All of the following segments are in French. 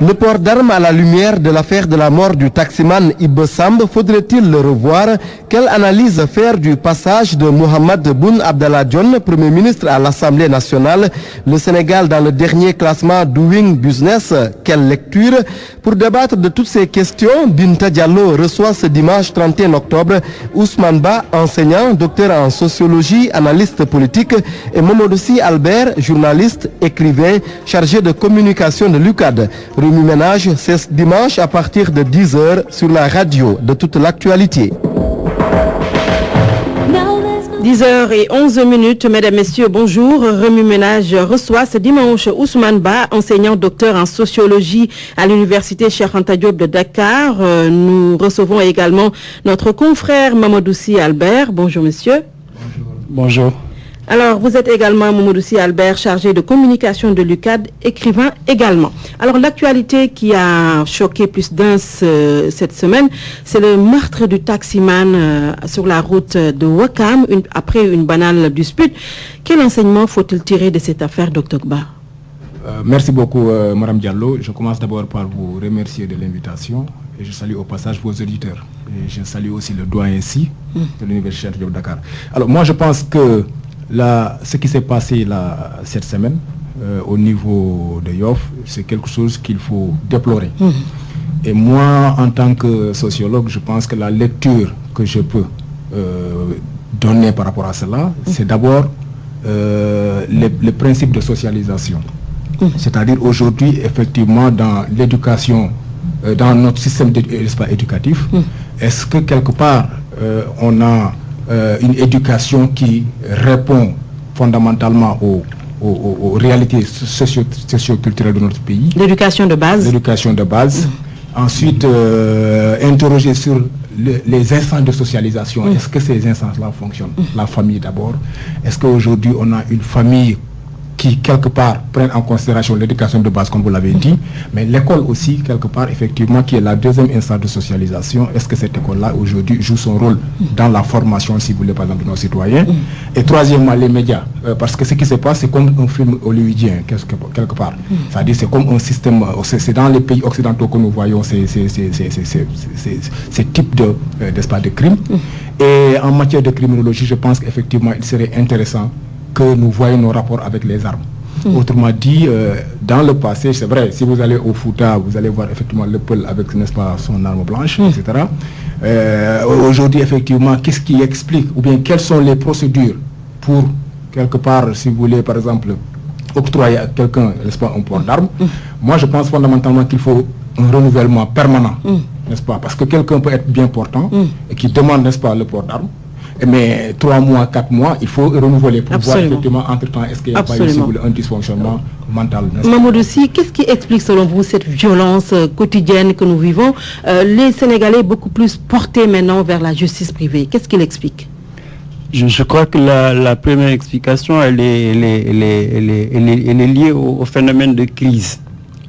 Le port d'armes à la lumière de l'affaire de la mort du taximan Ibbe Samb, faudrait-il le revoir? Quelle analyse faire du passage de Mohamed Boun Abdallah Dionne, Premier ministre à l'Assemblée nationale, le Sénégal dans le dernier classement Doing Business? Quelle lecture? Pour débattre de toutes ces questions, Binta Diallo reçoit ce dimanche 31 octobre Ousmane Ba, enseignant, docteur en sociologie, analyste politique, et Momodou Albert, journaliste, écrivain, chargé de communication de l'UCAD. Remue Ménage, c'est ce dimanche à partir de 10h sur la radio de toute l'actualité. 10h11, mesdames, messieurs, bonjour. Remue Ménage reçoit ce dimanche Ousmane Ba, enseignant docteur en sociologie à l'université Cheikh Anta Diop de Dakar. Nous recevons également notre confrère Momodou Albert. Bonjour, monsieur. Bonjour. Alors, vous êtes également Momodou Albert, chargé de communication de l'UCAD, écrivain également. Alors, l'actualité qui a choqué plus d'un cette semaine, c'est le meurtre du taximan sur la route de Ouakam, après une banale dispute. Quel enseignement faut-il tirer de cette affaire, Dr Ba? Merci beaucoup, Mme Diallo. Je commence d'abord par vous remercier de l'invitation et je salue au passage vos auditeurs. Et je salue aussi le doyen ici de l'université de Dakar. Alors, moi, je pense que ce qui s'est passé cette semaine au niveau de Yoff, c'est quelque chose qu'il faut déplorer. Et moi, en tant que sociologue, je pense que la lecture que je peux donner par rapport à cela, c'est d'abord les principes de socialisation. C'est-à-dire aujourd'hui, effectivement, dans l'éducation, dans notre système éducatif, est-ce que quelque part, on a une éducation qui répond fondamentalement aux réalités socio-culturelles de notre pays. L'éducation de base. L'éducation de base. Ensuite, interroger sur les instances de socialisation. Est-ce que ces instances-là fonctionnent? La famille d'abord. Est-ce qu'aujourd'hui, on a une famille qui, quelque part, prennent en considération l'éducation de base, comme vous l'avez dit, mais l'école aussi, quelque part, effectivement, qui est la deuxième instance de socialisation. Est-ce que cette école-là, aujourd'hui, joue son rôle dans la formation, si vous voulez, par exemple, de nos citoyens? Et troisièmement, les médias. Parce que ce qui se passe, c'est comme un film hollywoodien, quelque part. C'est-à-dire, c'est comme un système, c'est dans les pays occidentaux que nous voyons ces types de crimes. Et en matière de criminologie, je pense qu'effectivement, il serait intéressant que nous voyons nos rapports avec les armes. Autrement dit, dans le passé, c'est vrai, si vous allez au Fouta, vous allez voir effectivement le Peul avec, n'est-ce pas, son arme blanche, etc. Aujourd'hui, effectivement, qu'est-ce qui explique, ou bien quelles sont les procédures pour, quelque part, si vous voulez, par exemple, octroyer à quelqu'un, n'est-ce pas, un port d'armes? Moi, je pense fondamentalement qu'il faut un renouvellement permanent, n'est-ce pas, parce que quelqu'un peut être bien portant et qui demande, n'est-ce pas, le port d'armes. Mais 3 mois, 4 mois, il faut renouveler pour voir effectivement entre-temps est-ce qu'il n'y a pas eu un dysfonctionnement mental. Mamadou Sy, qu'est-ce qui explique selon vous cette violence quotidienne que nous vivons? Les Sénégalais beaucoup plus portés maintenant vers la justice privée. Qu'est-ce qui l'explique? Je crois que la première explication, elle est liée au phénomène de crise.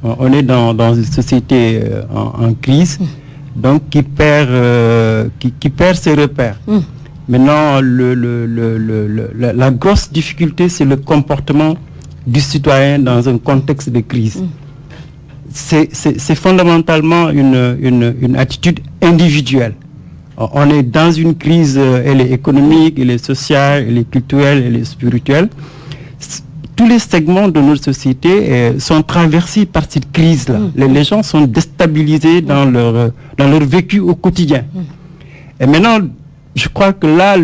On est dans une société en crise, donc qui perd ses repères. Maintenant, la grosse difficulté, c'est le comportement du citoyen dans un contexte de crise. C'est fondamentalement une attitude individuelle. On est dans une crise, elle est économique, elle est sociale, elle est culturelle, elle est spirituelle. Tous les segments de notre société sont traversés par cette crise-là. Les gens sont déstabilisés dans leur vécu au quotidien. Et maintenant, je crois que là,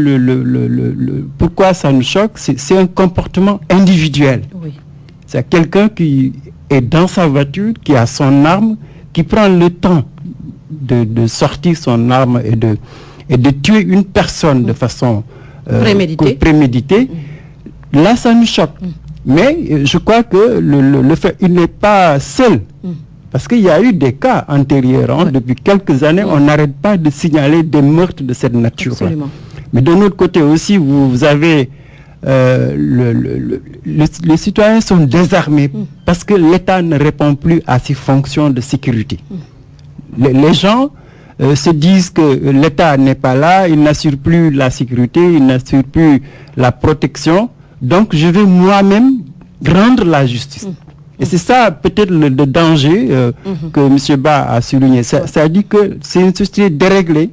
pourquoi ça nous choque, c'est un comportement individuel. C'est quelqu'un qui est dans sa voiture, qui a son arme, qui prend le temps de sortir son arme et de tuer une personne de façon préméditée. Là, ça nous choque. Mais je crois que le fait, il n'est pas seul. Parce qu'il y a eu des cas antérieurs. Depuis quelques années, on n'arrête pas de signaler des meurtres de cette nature. Mais de l'autre côté aussi, vous avez... les citoyens sont désarmés parce que l'État ne répond plus à ses fonctions de sécurité. Les gens se disent que l'État n'est pas là, il n'assure plus la sécurité, il n'assure plus la protection. Donc je vais moi-même rendre la justice. Et c'est ça peut-être le danger que M. Ba a souligné. C'est-à-dire que c'est une société déréglée.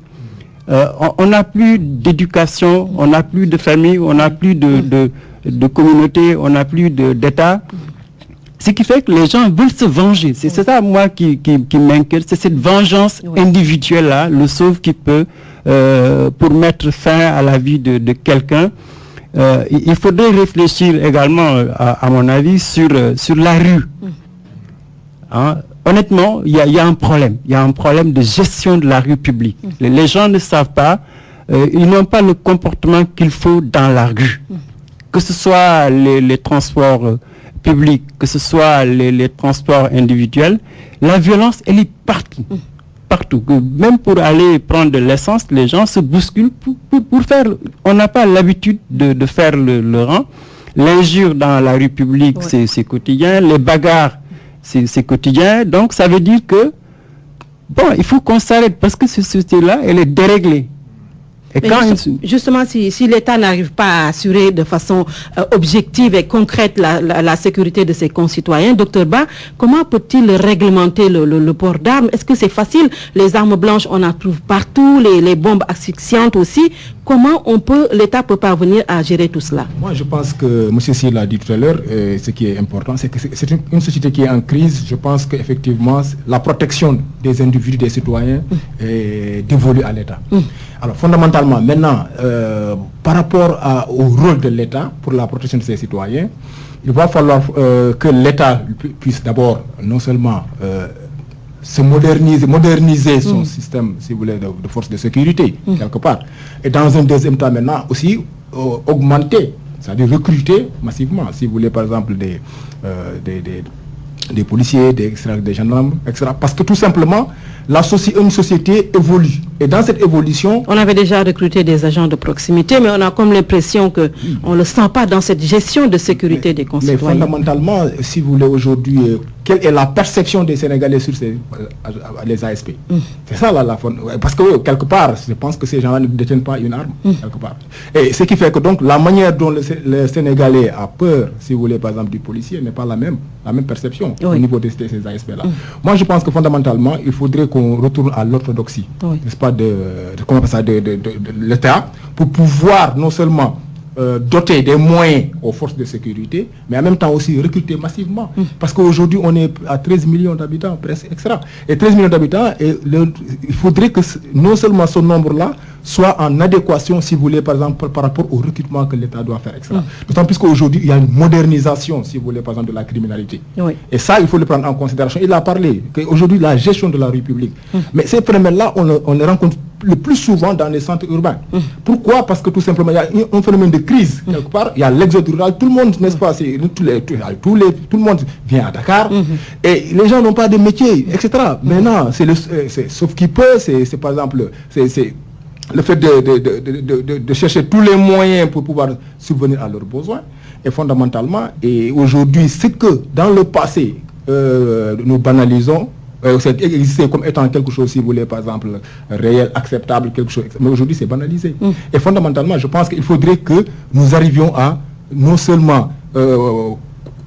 On n'a plus d'éducation, on n'a plus de famille, on n'a plus de communauté, on n'a plus d'État. Ce qui fait que les gens veulent se venger. C'est ça, moi, qui m'inquiète. C'est cette vengeance individuelle-là, le sauve qui peut, pour mettre fin à la vie de quelqu'un. Il faudrait réfléchir également, à mon avis, sur la rue. Hein? Honnêtement, il y a un problème. Il y a un problème de gestion de la rue publique. Les gens ne savent pas, ils n'ont pas le comportement qu'il faut dans la rue. Que ce soit les transports publics, que ce soit les transports individuels, la violence, elle est partout. Partout. Même pour aller prendre de l'essence, les gens se bousculent pour faire... On n'a pas l'habitude de faire le rang. L'injure dans la rue publique, c'est quotidien. Les bagarres, c'est quotidien. Donc, ça veut dire que, bon, il faut qu'on s'arrête parce que cette société-là, elle est déréglée. Et quand justement, si l'État n'arrive pas à assurer de façon objective et concrète la sécurité de ses concitoyens, Dr Ba, comment peut-il réglementer le port d'armes? Est-ce que c'est facile? Les armes blanches, on en trouve partout, les bombes asphyxiantes aussi. Comment l'État peut parvenir à gérer tout cela? Moi, je pense que M. Sy l'a dit tout à l'heure, ce qui est important, c'est que c'est une société qui est en crise. Je pense qu'effectivement, la protection des individus, des citoyens, est dévolue à l'État. Alors, fondamentalement, maintenant, par rapport au rôle de l'État pour la protection de ses citoyens, il va falloir que l'État puisse d'abord non seulement se moderniser son système, si vous voulez, de force de sécurité, quelque part. Et dans un deuxième temps, maintenant, aussi augmenter, c'est-à-dire recruter massivement, si vous voulez, par exemple, des policiers, des gendarmes, etc. Parce que tout simplement, une société évolue. Et dans cette évolution... On avait déjà recruté des agents de proximité, mais on a comme l'impression qu'on ne le sent pas dans cette gestion de sécurité des concitoyens. Mais fondamentalement, si vous voulez aujourd'hui, quelle est la perception des Sénégalais sur les ASP? C'est ça parce que quelque part, je pense que ces gens-là ne détiennent pas une arme, quelque part. Et ce qui fait que donc la manière dont le Sénégalais a peur, si vous voulez, par exemple, du policier, n'est pas la même perception au niveau de ces ASP-là. Moi, je pense que fondamentalement, il faudrait qu'on retourne à l'orthodoxie, n'est-ce pas, de l'État, pour pouvoir non seulement doter des moyens aux forces de sécurité, mais en même temps aussi recruter massivement. Parce qu'aujourd'hui, on est à 13 millions d'habitants, presque, etc. Et 13 millions d'habitants, il faudrait que non seulement ce nombre-là soit en adéquation, si vous voulez, par exemple, par rapport au recrutement que l'État doit faire, etc. D'autant plus qu'aujourd'hui, il y a une modernisation, si vous voulez, par exemple, de la criminalité. Et ça, il faut le prendre en considération. Il a parlé qu'aujourd'hui, la gestion de la rue publique. Mais ces phénomènes-là, on les rencontre le plus souvent dans les centres urbains. Pourquoi? Parce que tout simplement, il y a un phénomène de crise. Quelque part, il y a l'exode rural. Tout le monde, n'est-ce pas, tout le monde vient à Dakar. Et les gens n'ont pas de métier, etc. Maintenant, sauf qui peut, c'est par exemple... le fait de chercher tous les moyens pour pouvoir subvenir à leurs besoins. Et fondamentalement, et aujourd'hui, c'est que dans le passé, nous banalisons, c'est existé comme étant quelque chose, si vous voulez, par exemple, réel, acceptable, quelque chose. Mais aujourd'hui, c'est banalisé. Et fondamentalement, je pense qu'il faudrait que nous arrivions à non seulement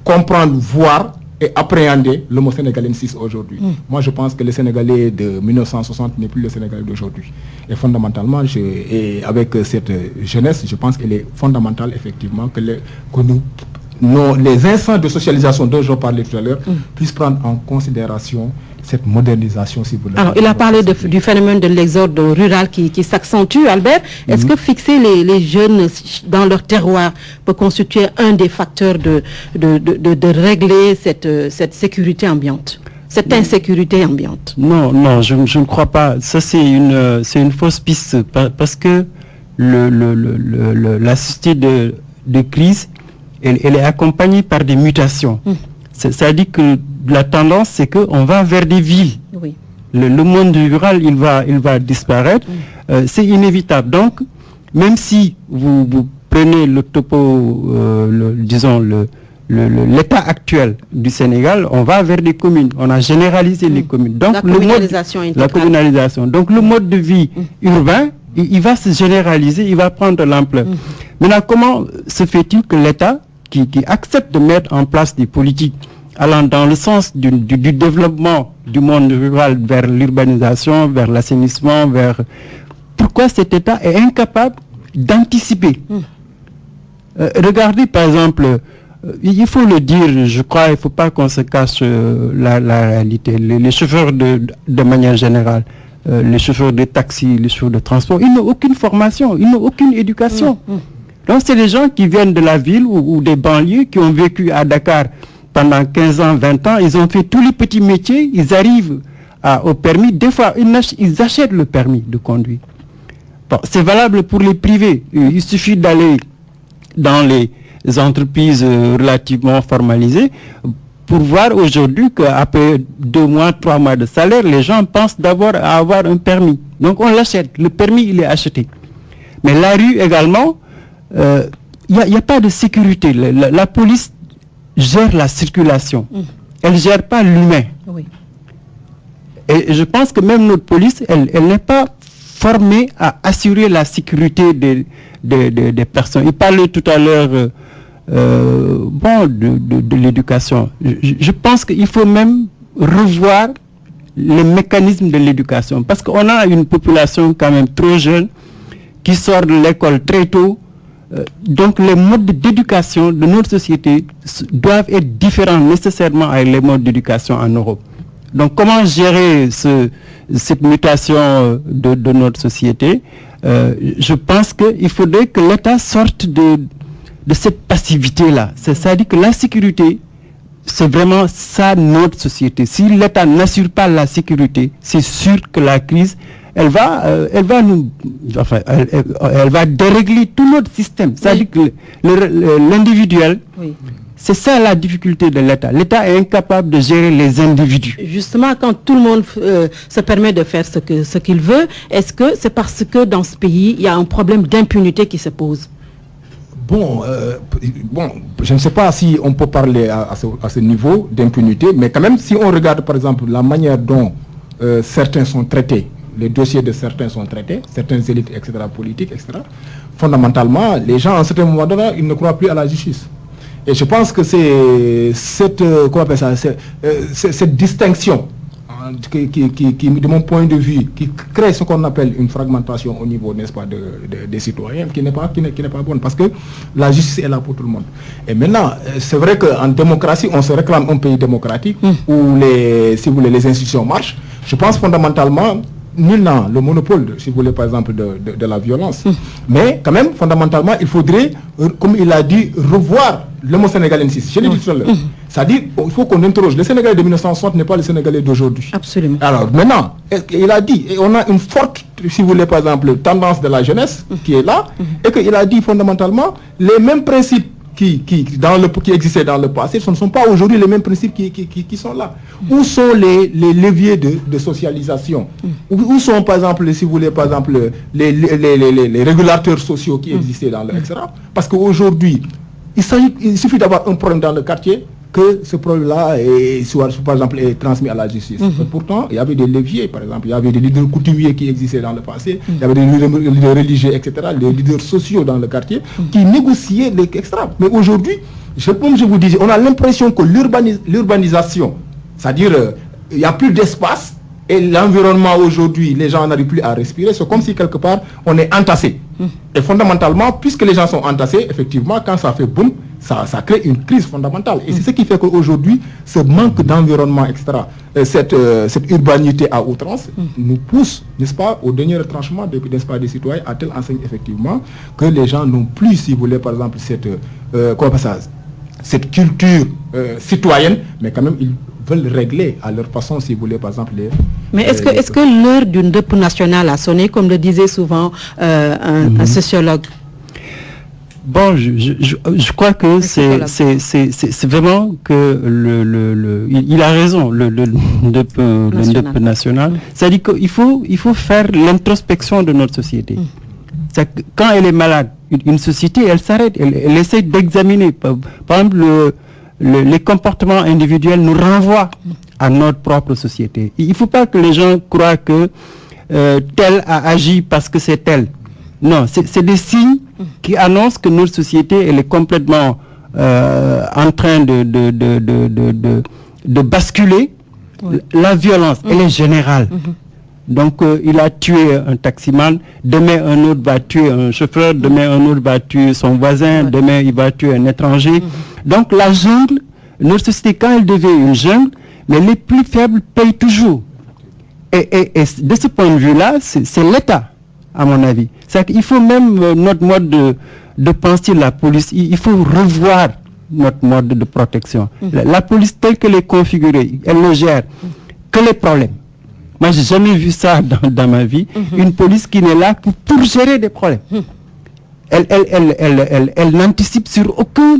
comprendre, voir et appréhender le mot sénégalensis aujourd'hui. Moi, je pense que le Sénégalais de 1960 n'est plus le Sénégalais d'aujourd'hui. Et fondamentalement, avec cette jeunesse, je pense qu'il est fondamental, effectivement, que les instants de socialisation dont je parlais tout à l'heure puissent prendre en considération cette modernisation, si vous voulez. Alors, il a parlé du phénomène de l'exode rural qui s'accentue, Albert. Est-ce que fixer les jeunes dans leur terroir peut constituer un des facteurs de régler cette sécurité ambiante, cette insécurité ambiante? Non, je ne crois pas. Ça, c'est une fausse piste parce que la société de crise, elle est accompagnée par des mutations. C'est-à-dire que la tendance, c'est qu'on va vers des villes. Le monde rural, il va disparaître. C'est inévitable. Donc, même si vous prenez le topo, l'état actuel du Sénégal, on va vers des communes. On a généralisé les communes. Donc, la communalisation. Donc, le mode de vie urbain, il va se généraliser, il va prendre l'ampleur. Maintenant, comment se fait-il que l'État, qui accepte de mettre en place des politiques allant dans le sens du développement du monde rural vers l'urbanisation, vers l'assainissement, Pourquoi cet État est incapable d'anticiper? Regardez par exemple, il faut le dire, je crois, il ne faut pas qu'on se cache la réalité. Les chauffeurs de manière générale, les chauffeurs de taxi, les chauffeurs de transport, ils n'ont aucune formation, ils n'ont aucune éducation. Donc c'est des gens qui viennent de la ville ou des banlieues, qui ont vécu à Dakar pendant 15 ans, 20 ans, ils ont fait tous les petits métiers, ils arrivent au permis, des fois ils achètent le permis de conduire. Bon, c'est valable pour les privés, il suffit d'aller dans les entreprises relativement formalisées pour voir aujourd'hui qu'après 2 mois, 3 mois de salaire, les gens pensent avoir un permis. Donc on l'achète, le permis il est acheté. Mais la rue également, il n'y a pas de sécurité. La police gère la circulation. Elle ne gère pas l'humain. Oui. Et je pense que même notre police, elle n'est pas formée à assurer la sécurité des personnes. Il parlait tout à l'heure de l'éducation. Je pense qu'il faut même revoir les mécanismes de l'éducation. Parce qu'on a une population quand même trop jeune qui sort de l'école très tôt. Donc les modes d'éducation de notre société doivent être différents nécessairement avec les modes d'éducation en Europe. Donc comment gérer cette mutation de notre société? Je pense qu'il faudrait que l'État sorte de cette passivité-là. C'est-à-dire que la sécurité, c'est vraiment ça notre société. Si l'État n'assure pas la sécurité, c'est sûr que la crise elle va dérégler tout notre système. C'est-à-dire que l'individuel, c'est ça la difficulté de l'État. L'État est incapable de gérer les individus. Justement, quand tout le monde se permet de faire ce qu'il veut, est-ce que c'est parce que dans ce pays, il y a un problème d'impunité qui se pose? Bon, je ne sais pas si on peut parler à ce niveau d'impunité, mais quand même, si on regarde par exemple la manière dont certains sont traités, les dossiers de certains sont traités, certaines élites, etc., politiques, etc., fondamentalement, les gens, à un certain moment donné, ils ne croient plus à la justice. Et je pense que c'est cette distinction qui, de mon point de vue, qui crée ce qu'on appelle une fragmentation au niveau, n'est-ce pas, des citoyens, qui n'est pas bonne, parce que la justice est là pour tout le monde. Et maintenant, c'est vrai qu'en démocratie, on se réclame un pays démocratique où si vous voulez, les institutions marchent. Je pense fondamentalement, nul n'a le monopole, si vous voulez, par exemple, de la violence. Mais quand même, fondamentalement, il faudrait, comme il a dit, revoir le mot sénégalais. Je l'ai dit tout à l'heure. C'est-à-dire, il faut qu'on interroge. Le Sénégalais de 1960 n'est pas le Sénégalais d'aujourd'hui. Absolument. Alors maintenant, il a dit, et on a une forte, si vous voulez, par exemple, tendance de la jeunesse qui est là, et qu'il a dit fondamentalement, les mêmes principes qui existaient dans le passé, ce ne sont pas aujourd'hui les mêmes principes qui sont là. Où sont les leviers de socialisation? Où sont, par exemple, si vous voulez, par exemple, les régulateurs sociaux qui existaient dans le etc. Parce qu'aujourd'hui, il suffit d'avoir un problème dans le quartier que ce problème-là par exemple, est transmis à la justice. Pourtant, il y avait des leviers, par exemple, il y avait des leaders coutumiers qui existaient dans le passé, il y avait des leaders religieux, etc., les leaders sociaux dans le quartier, qui négociaient les extra. Mais aujourd'hui, comme je vous disais, on a l'impression que l'urbanisation, c'est-à-dire, il n'y a plus d'espace, et l'environnement aujourd'hui, les gens n'arrivent plus à respirer, c'est comme si quelque part, on est entassé. Et fondamentalement, puisque les gens sont entassés, effectivement, quand ça fait boum, ça crée une crise fondamentale. Et c'est ce qui fait qu'aujourd'hui, ce manque d'environnement, etc., cette urbanité à outrance, nous pousse, n'est-ce pas, au dernier retranchement des citoyens, à telle enseigne, effectivement, que les gens n'ont plus, si vous voulez, par exemple, cette culture citoyenne, mais quand même, ils veulent régler à leur façon, si vous voulez, par exemple, Mais est-ce que l'heure d'une deuil nationale a sonné, comme le disait souvent un sociologue? Bon, je crois que c'est vraiment que il a raison, le deuil national. C'est-à-dire qu'il faut faire l'introspection de notre société. Quand elle est malade, une société, elle s'arrête, elle essaie d'examiner. Par exemple, les comportements individuels nous renvoient à notre propre société. Il ne faut pas que les gens croient que tel a agi parce que c'est tel. Non, c'est des signes qui annoncent que notre société elle est complètement en train de basculer. Oui. La violence, elle est générale. Donc, il a tué un taximan, demain un autre va tuer un chauffeur, demain un autre va tuer son voisin, demain il va tuer un étranger. Donc, la jungle, notre société, quand elle devient une jungle, mais les plus faibles payent toujours. Et de ce point de vue-là, c'est l'État, à mon avis. C'est-à-dire qu'il faut même notre mode de penser la police, il faut revoir notre mode de protection. La police telle qu'elle est configurée, elle ne gère que les problèmes. Moi, j'ai jamais vu ça dans ma vie. Une police qui n'est là pour gérer des problèmes. Elle n'anticipe sur aucun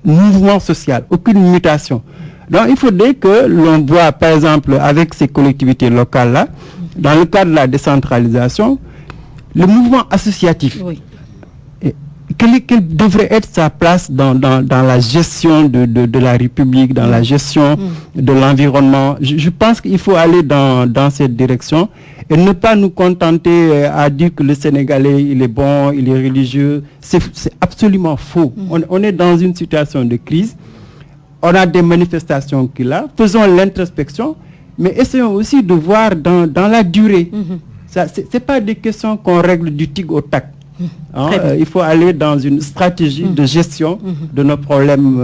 mouvement social, aucune mutation. Donc, il faudrait que l'on voit, par exemple, avec ces collectivités locales-là, dans le cadre de la décentralisation, le mouvement associatif. Oui. Quelle devrait être sa place dans la gestion de la République, dans la gestion de l'environnement? Je pense qu'il faut aller dans cette direction et ne pas nous contenter à dire que le Sénégalais, il est bon, il est religieux. C'est absolument faux. On est dans une situation de crise. On a des manifestations qui là. Faisons l'introspection, mais essayons aussi de voir dans la durée. Ce n'est pas des questions qu'on règle du tic au tac. Il faut aller dans une stratégie de gestion de nos problèmes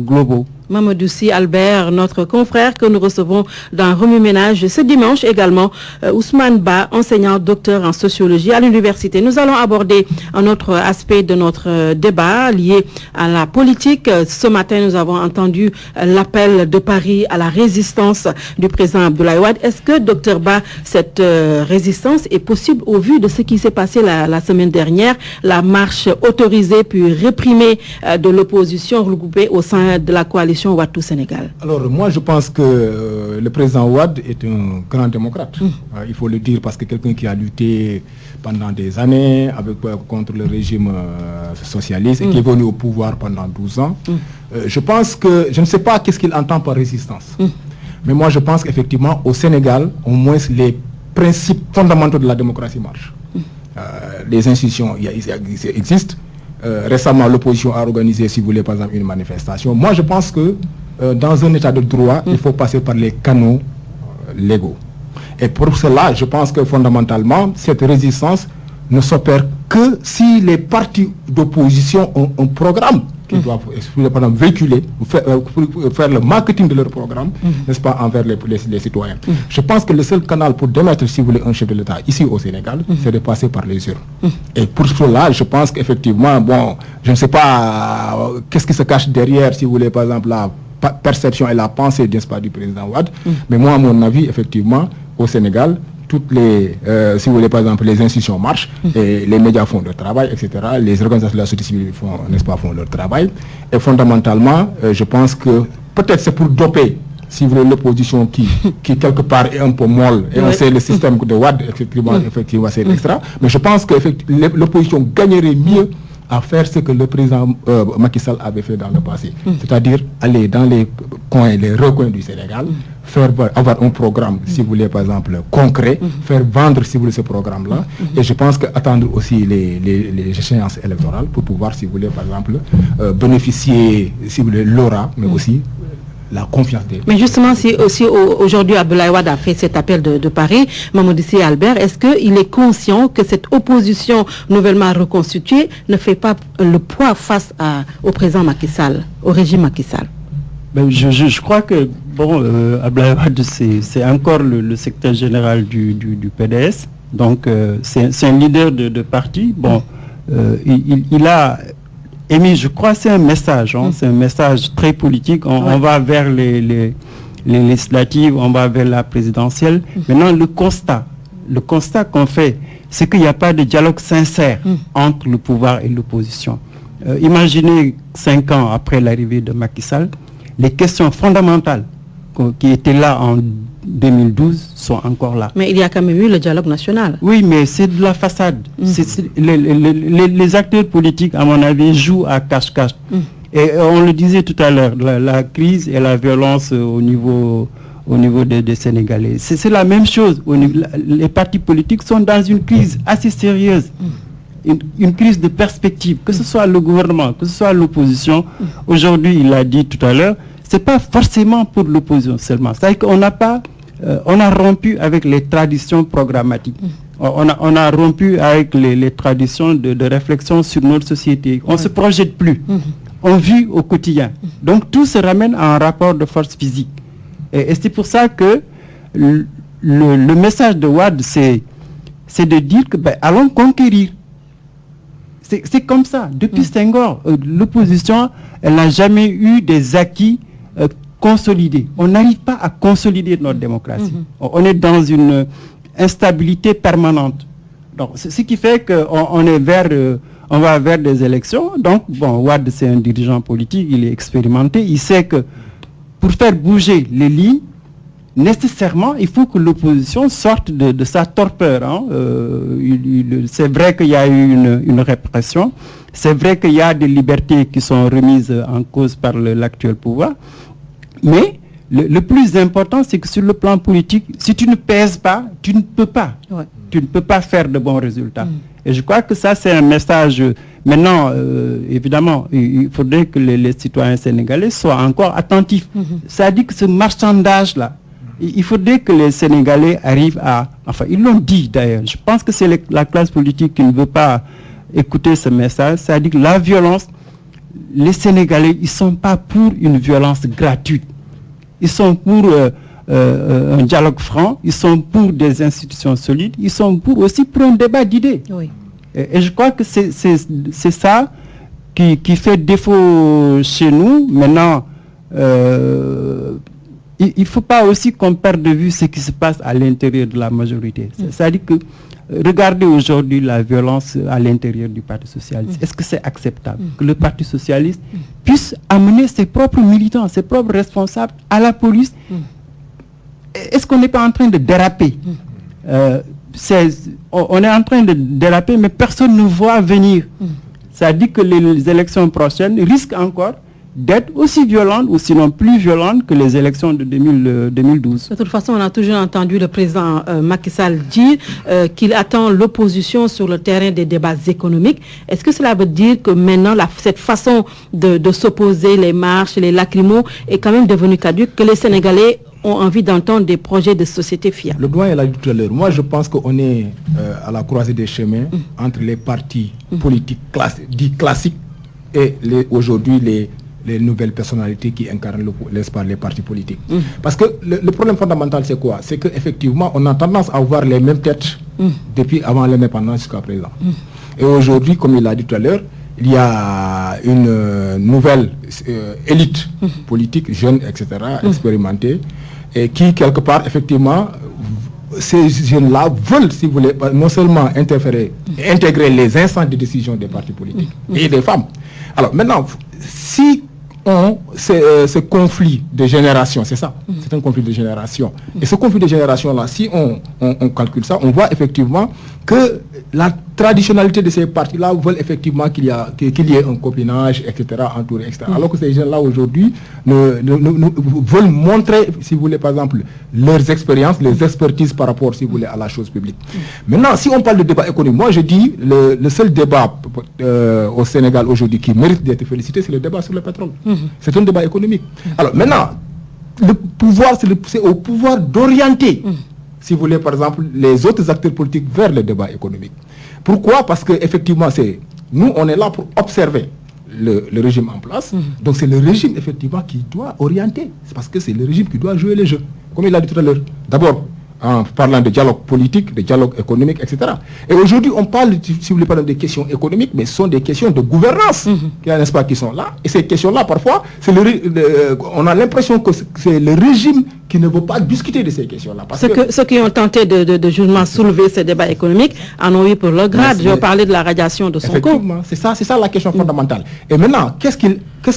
globaux. Mamadou Sy Albert, notre confrère que nous recevons dans Remue Ménage ce dimanche également, Ousmane Ba, enseignant docteur en sociologie à l'université. Nous allons aborder un autre aspect de notre débat lié à la politique. Ce matin, nous avons entendu l'appel de Paris à la résistance du président Abdoulaye Wade. Est-ce que, docteur Ba, cette résistance est possible au vu de ce qui s'est passé la semaine dernière, la marche autorisée puis réprimée de l'opposition regroupée au sein de la coalition Ouattou Sénégal? Alors moi je pense que le président Wade est un grand démocrate. Il faut le dire parce que quelqu'un qui a lutté pendant des années contre le régime socialiste et qui est venu au pouvoir pendant 12 ans. Je pense que, je ne sais pas qu'est-ce qu'il entend par résistance. Mais moi je pense qu'effectivement au Sénégal, au moins les principes fondamentaux de la démocratie marchent. Les institutions existent. Récemment, l'opposition a organisé, si vous voulez, par exemple, une manifestation. Moi, je pense que dans un état de droit, il faut passer par les canaux légaux. Et pour cela, je pense que fondamentalement, cette résistance ne s'opère que si les partis d'opposition ont un programme qu'ils doivent, par exemple, véhiculer, faire le marketing de leur programme, n'est-ce pas, envers les citoyens. Je pense que le seul canal pour démettre, si vous voulez, un chef de l'État ici au Sénégal, c'est de passer par les urnes. Et pour cela, je pense qu'effectivement, bon, je ne sais pas qu'est-ce qui se cache derrière, si vous voulez, par exemple, la perception et la pensée, n'est-ce pas, du président Wade. Mais moi, à mon avis, effectivement, au Sénégal, toutes les, si vous voulez, par exemple, les institutions marchent, et les médias font leur travail, etc. Les organisations de la société civile font, n'est-ce pas, font leur travail. Et fondamentalement, je pense que peut-être c'est pour doper, si vous voulez, l'opposition qui quelque part est un peu molle, et on sait le système de Wade, effectivement c'est extra. Mais je pense que l'opposition gagnerait mieux à faire ce que le président Macky Sall avait fait dans le passé. C'est-à-dire aller dans les coins, les recoins du Sénégal, avoir un programme, si vous voulez, par exemple, concret, faire vendre, si vous voulez, ce programme-là. Et je pense qu'attendre aussi les échéances électorales pour pouvoir, si vous voulez, par exemple, bénéficier, si vous voulez, l'aura, mais aussi la confiance des... Mais justement, si aussi aujourd'hui Abdoulaye Wade a fait cet appel de Paris, Mamadou Sy Albert, est-ce qu'il est conscient que cette opposition nouvellement reconstituée ne fait pas le poids face au président Macky Sall, au régime Macky Sall? Ben, je crois que, bon, Abdoulaye Wade, c'est encore le secrétaire général du PDS, donc c'est un leader de parti. Bon, il a émis, je crois, c'est un message, c'est un message très politique. On va vers les législatives, on va vers la présidentielle. Maintenant, le constat qu'on fait, c'est qu'il n'y a pas de dialogue sincère entre le pouvoir et l'opposition. Imaginez 5 ans après l'arrivée de Macky Sall, les questions fondamentales qui étaient là en 2012 sont encore là. Mais il y a quand même eu le dialogue national. Oui, mais c'est de la façade. Les acteurs politiques, à mon avis, jouent à cache-cache. Et on le disait tout à l'heure, la crise et la violence au niveau des Sénégalais. C'est la même chose. Les partis politiques sont dans une crise assez sérieuse. une crise de perspective, que ce soit le gouvernement, que ce soit l'opposition. Aujourd'hui, il l'a dit tout à l'heure, c'est pas forcément pour l'opposition seulement. C'est-à-dire qu'on n'a pas, on a rompu avec les traditions programmatiques. On a rompu avec les traditions de réflexion sur notre société. On ne se projette plus. On vit au quotidien. Donc tout se ramène à un rapport de force physique. Et c'est pour ça que le message de Wade, c'est de dire que allons conquérir. C'est comme ça. Depuis Senghor, l'opposition, elle n'a jamais eu des acquis consolidés. On n'arrive pas à consolider notre démocratie. On est dans une instabilité permanente. Donc, ce qui fait qu'on est on va vers des élections. Donc, Wade, c'est un dirigeant politique, il est expérimenté. Il sait que pour faire bouger les lignes, nécessairement, il faut que l'opposition sorte de sa torpeur. C'est vrai qu'il y a eu une répression. C'est vrai qu'il y a des libertés qui sont remises en cause par l'actuel pouvoir. Mais le plus important, c'est que sur le plan politique, si tu ne pèses pas, tu ne peux pas. Tu ne peux pas faire de bons résultats. Et je crois que ça, c'est un message. Maintenant, évidemment, il faudrait que les citoyens sénégalais soient encore attentifs. Ça dit que ce marchandage-là, il faudrait que les Sénégalais arrivent à... Enfin, ils l'ont dit d'ailleurs. Je pense que c'est la classe politique qui ne veut pas écouter ce message. Ça dit que la violence, les Sénégalais, ils ne sont pas pour une violence gratuite. Ils sont pour un dialogue franc, ils sont pour des institutions solides, ils sont aussi pour un débat d'idées. Et je crois que c'est ça qui fait défaut chez nous. Maintenant, il ne faut pas aussi qu'on perde de vue ce qui se passe à l'intérieur de la majorité. C'est-à-dire que regardez aujourd'hui la violence à l'intérieur du Parti socialiste. Est-ce que c'est acceptable que le Parti socialiste puisse amener ses propres militants, ses propres responsables à la police? Est-ce qu'on n'est pas en train de déraper? On est en train de déraper, mais personne ne voit venir. Ça dit que les élections prochaines risquent encore d'être aussi violentes ou sinon plus violentes que les élections de 2012. De toute façon, on a toujours entendu le président Macky Sall dire qu'il attend l'opposition sur le terrain des débats économiques. Est-ce que cela veut dire que maintenant, cette façon de s'opposer, les marches, les lacrymos, est quand même devenue caduque, que les Sénégalais ont envie d'entendre des projets de société fiables? Le doyen l'a dit tout à l'heure. Moi, je pense qu'on est à la croisée des chemins entre les partis politiques dits classiques et aujourd'hui les nouvelles personnalités qui incarnent les partis politiques. Parce que le problème fondamental, c'est quoi? C'est qu'effectivement, on a tendance à voir les mêmes têtes depuis avant l'indépendance jusqu'à présent. Et aujourd'hui, comme il l'a dit tout à l'heure, il y a une nouvelle élite politique, jeune, etc., expérimentée, et qui, quelque part, effectivement, ces jeunes-là veulent, si vous voulez, non seulement intégrer les instances de décision des partis politiques et des femmes. Alors maintenant, si ce conflit de génération, c'est ça, c'est un conflit de génération. Et ce conflit de génération-là, si on calcule ça, on voit effectivement que la traditionnalité de ces partis-là veulent effectivement qu'il y ait un copinage, etc., entouré, etc. Alors que ces gens-là, aujourd'hui, veulent montrer, si vous voulez, par exemple, leurs expériences, les expertises par rapport, si vous voulez, à la chose publique. Maintenant, si on parle de débat économique, moi je dis, le seul débat au Sénégal aujourd'hui qui mérite d'être félicité, c'est le débat sur le pétrole. C'est un débat économique. Alors maintenant, le pouvoir, c'est au pouvoir d'orienter, si vous voulez, par exemple, les autres acteurs politiques vers le débat économique. Pourquoi? Parce qu'effectivement, nous, on est là pour observer le régime en place. Donc c'est le régime, effectivement, qui doit orienter. C'est parce que c'est le régime qui doit jouer les jeux. Comme il l'a dit tout à l'heure. D'abord, en parlant de dialogue politique, de dialogue économique, etc. Et aujourd'hui, on parle, si vous voulez, pas des questions économiques, mais ce sont des questions de gouvernance, n'est-ce pas, qui sont là. Et ces questions-là, parfois, on a l'impression que c'est le régime qui ne veut pas discuter de ces questions-là. Ceux qui ont tenté de justement soulever ces débats économiques en ont eu pour leur grade. Je vais parler de la radiation de Sonko. Effectivement, c'est ça la question fondamentale. Et maintenant, qu'est-ce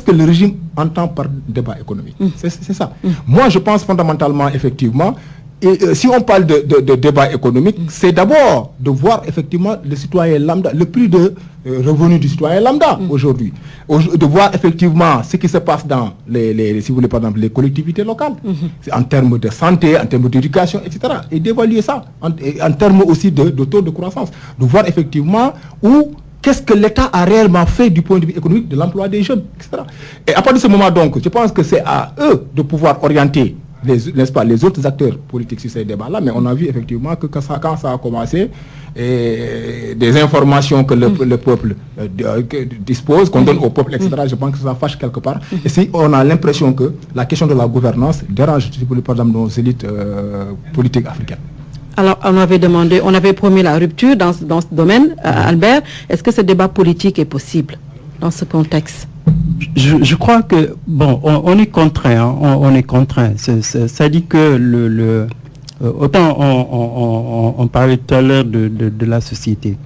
que le régime entend par débat économique? C'est ça. Moi, je pense fondamentalement, effectivement, et si on parle de débat économique, c'est d'abord de voir effectivement le citoyen lambda, le prix de revenu du citoyen lambda aujourd'hui. De voir effectivement ce qui se passe dans si vous voulez par exemple les collectivités locales, en termes de santé, en termes d'éducation, etc. Et d'évaluer ça en termes aussi de taux de croissance. De voir effectivement qu'est-ce que l'État a réellement fait du point de vue économique de l'emploi des jeunes, etc. Et à partir de ce moment donc, je pense que c'est à eux de pouvoir orienter n'est-ce pas, les autres acteurs politiques sur ces débats-là, mais on a vu effectivement que quand ça a commencé, des informations que le peuple dispose, qu'on donne au peuple, etc., je pense que ça fâche quelque part. Et si on a l'impression que la question de la gouvernance dérange, par exemple, nos élites politiques africaines. Alors, on avait promis la rupture dans ce domaine, Albert. Est-ce que ce débat politique est possible dans ce contexte? Je crois que, bon, on est contraint, on est contraint. Ça dit que autant on parlait tout à l'heure de la société.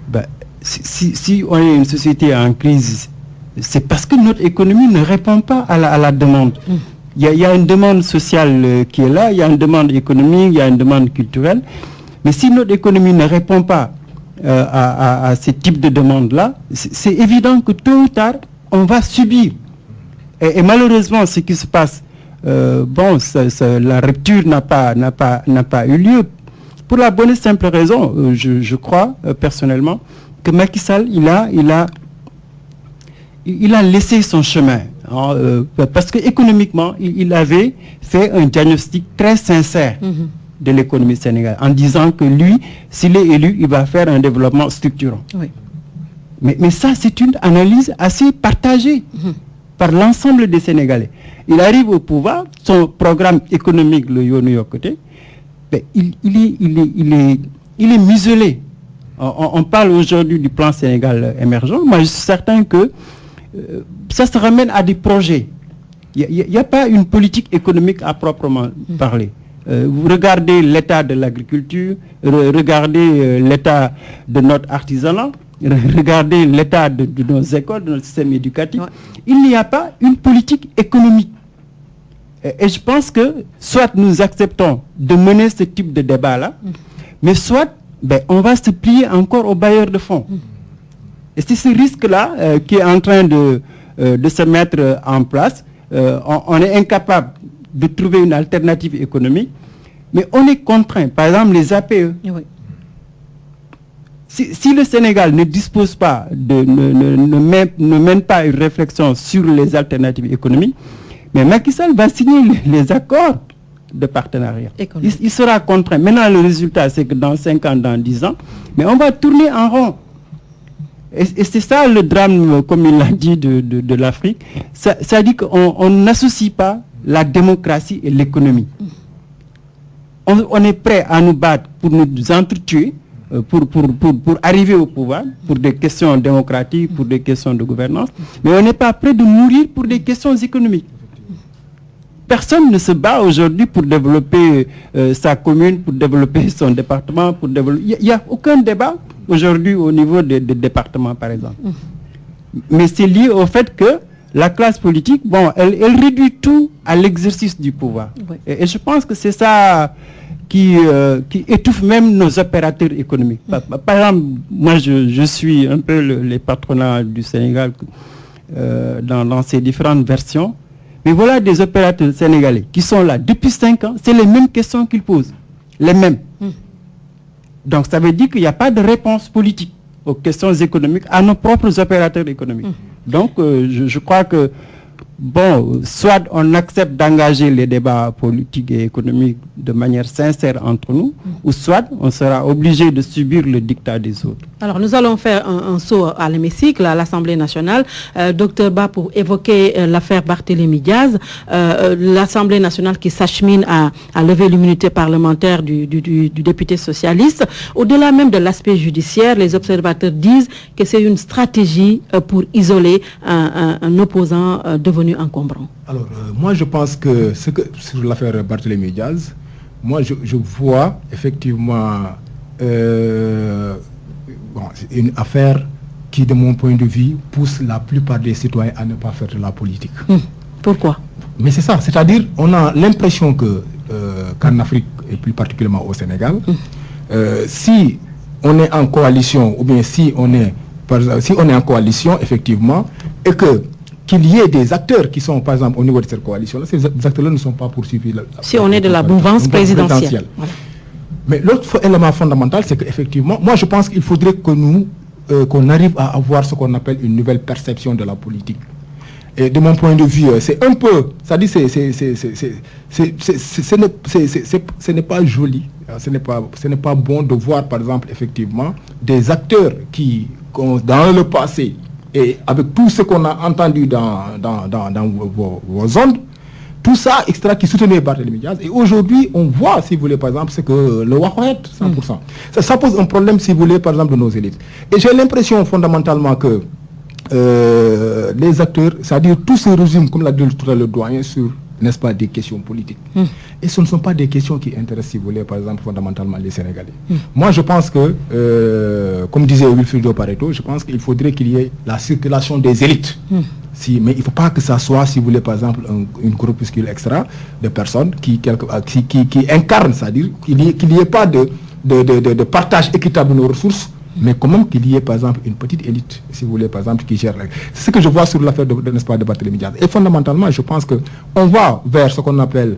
Ben, si on est une société en crise, c'est parce que notre économie ne répond pas à la demande. Il y a une demande sociale qui est là, il y a une demande économique, il y a une demande culturelle. Mais si notre économie ne répond pas à ce type de demande-là, c'est évident que tôt ou tard, on va subir. Et malheureusement, ce qui se passe, la rupture n'a pas eu lieu. Pour la bonne et simple raison, je crois personnellement, que Macky Sall, il a laissé son chemin. Parce que économiquement, il avait fait un diagnostic très sincère de l'économie sénégalaise, en disant que lui, s'il est élu, il va faire un développement structurant. Oui. Mais ça, c'est une analyse assez partagée par l'ensemble des Sénégalais. Il arrive au pouvoir, son programme économique, le Yono côté, il est muselé. On parle aujourd'hui du plan Sénégal émergent. Moi, je suis certain que ça se ramène à des projets. Il n'y a pas une politique économique à proprement parler. Vous regardez l'état de l'agriculture, regardez l'état de notre artisanat, regardez l'état de nos écoles, de notre système éducatif. Ouais. Il n'y a pas une politique économique. Et je pense que soit nous acceptons de mener ce type de débat-là, mais soit on va se plier encore aux bailleurs de fonds. Et c'est ce risque-là qui est en train de se mettre en place. On est incapable de trouver une alternative économique, mais on est contraint. Par exemple, les APE. Oui. Si le Sénégal ne dispose pas, ne mène pas une réflexion sur les alternatives économiques, mais Macky Sall va signer les accords de partenariat. Il sera contraint. Maintenant, le résultat, c'est que dans 5 ans, dans 10 ans, mais on va tourner en rond. Et c'est ça le drame, comme il l'a dit, de l'Afrique. Ça dit qu'on n'associe pas la démocratie et l'économie. On est prêt à nous battre pour nous entretuer, pour arriver au pouvoir, pour des questions démocratiques, pour des questions de gouvernance, mais on n'est pas prêt de mourir pour des questions économiques. Personne ne se bat aujourd'hui pour développer sa commune, pour développer son département, pour développer... Il n'y a aucun débat aujourd'hui au niveau des départements, par exemple. Mais c'est lié au fait que la classe politique, elle réduit tout à l'exercice du pouvoir. Oui. Et je pense que c'est ça qui étouffe même nos opérateurs économiques. Par exemple, moi je suis un peu les patronats du Sénégal dans ces différentes versions. Mais voilà des opérateurs sénégalais qui sont là depuis 5 ans, c'est les mêmes questions qu'ils posent. Les mêmes. Donc ça veut dire qu'il n'y a pas de réponse politique aux questions économiques, à nos propres opérateurs économiques. Donc je crois que, soit on accepte d'engager les débats politiques et économiques de manière sincère entre nous, ou soit on sera obligé de subir le dictat des autres. Alors nous allons faire un saut à l'hémicycle, à l'Assemblée nationale. Docteur Ba, pour évoquer l'affaire Barthélémy Diaz, l'Assemblée nationale qui s'achemine à lever l'immunité parlementaire du député socialiste. Au-delà même de l'aspect judiciaire, les observateurs disent que c'est une stratégie pour isoler un opposant devenu encombrant. Alors, moi je pense que sur l'affaire Barthélémy Diaz, moi je vois effectivement une affaire qui, de mon point de vue, pousse la plupart des citoyens à ne pas faire de la politique. Pourquoi? Mais c'est ça, c'est-à-dire on a l'impression que qu'en Afrique, et plus particulièrement au Sénégal, si on est en coalition ou bien si on est si on est en coalition, effectivement, et qu'il y ait des acteurs qui sont, par exemple, au niveau de cette coalition-là, ces acteurs-là ne sont pas poursuivis. Si on est de la mouvance présidentielle. Voilà. Mais l'autre élément fondamental, c'est qu'effectivement, moi je pense qu'il faudrait que nous, qu'on arrive à avoir ce qu'on appelle une nouvelle perception de la politique. Et de mon point de vue, c'est un peu, c'est-à-dire ce n'est pas joli, ce n'est pas bon de voir, par exemple, effectivement, des acteurs qui, dans le passé, et avec tout ce qu'on a entendu dans vos ondes, tout ça, extra, qui soutenait Barthélémy Diaz. Et aujourd'hui, on voit, si vous voulez, par exemple, c'est que le Wahouet, 100%. Ça pose un problème, si vous voulez, par exemple, de nos élites. Et j'ai l'impression, fondamentalement, que les acteurs, c'est-à-dire tout ce régime, comme l'a dit tout à l'heure le doyen, sur, n'est-ce pas, des questions politiques. Et ce ne sont pas des questions qui intéressent, si vous voulez, par exemple, fondamentalement les Sénégalais. Moi, je pense que, comme disait Wilfrido Pareto, je pense qu'il faudrait qu'il y ait la circulation des élites. Mais il ne faut pas que ça soit, si vous voulez, par exemple, une groupuscule extra de personnes qui incarnent, c'est-à-dire qu'il n'y ait pas de partage équitable de nos ressources, mais quand même qu'il y ait, par exemple, une petite élite, si vous voulez, par exemple, qui gère. C'est ce que je vois sur l'affaire n'est-ce pas, de Barthélémy Diaz. Et fondamentalement, je pense qu'on va vers ce qu'on appelle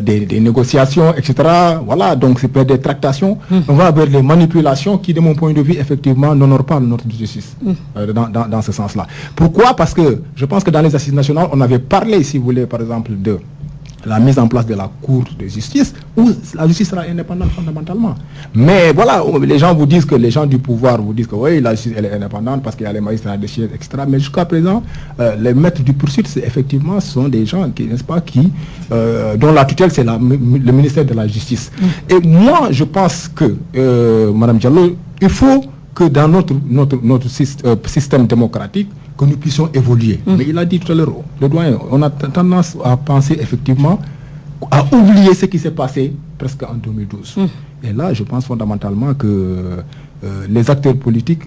des négociations, etc. Voilà, donc c'est peut-être des tractations. On va vers les manipulations qui, de mon point de vue, effectivement, n'honorent pas notre justice dans ce sens-là. Pourquoi? Parce que je pense que dans les assises nationales, on avait parlé, si vous voulez, par exemple, de la mise en place de la Cour de justice, où la justice sera indépendante fondamentalement. Mais voilà, les gens vous disent que les gens du pouvoir vous disent que oui, la justice elle est indépendante parce qu'il y a les magistrats de siège, etc. Mais jusqu'à présent, les maîtres du poursuite, effectivement, ce sont des gens qui, n'est-ce pas, dont la tutelle, c'est le ministère de la Justice. Et moi, je pense que, Madame Diallo, il faut que dans notre système démocratique, que nous puissions évoluer. Mais il a dit tout à l'heure, le doyen, on a tendance à penser effectivement, à oublier ce qui s'est passé presque en 2012. Et là, je pense fondamentalement que les acteurs politiques